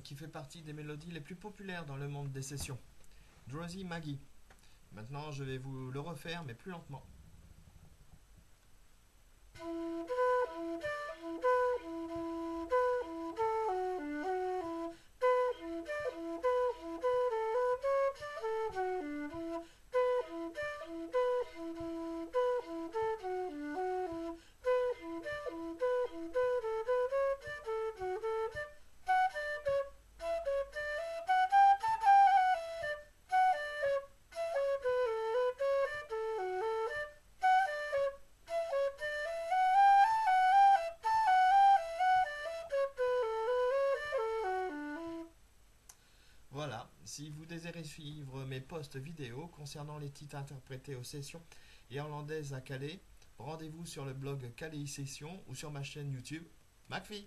qui fait partie des mélodies les plus populaires dans le monde des sessions. Drowsy Maggie. Maintenant, je vais vous le refaire, mais plus lentement. Voilà, si vous désirez suivre mes posts vidéo concernant les titres interprétés aux sessions irlandaises à Calais, rendez-vous sur le blog Calais Sessions ou sur ma chaîne YouTube McPhee.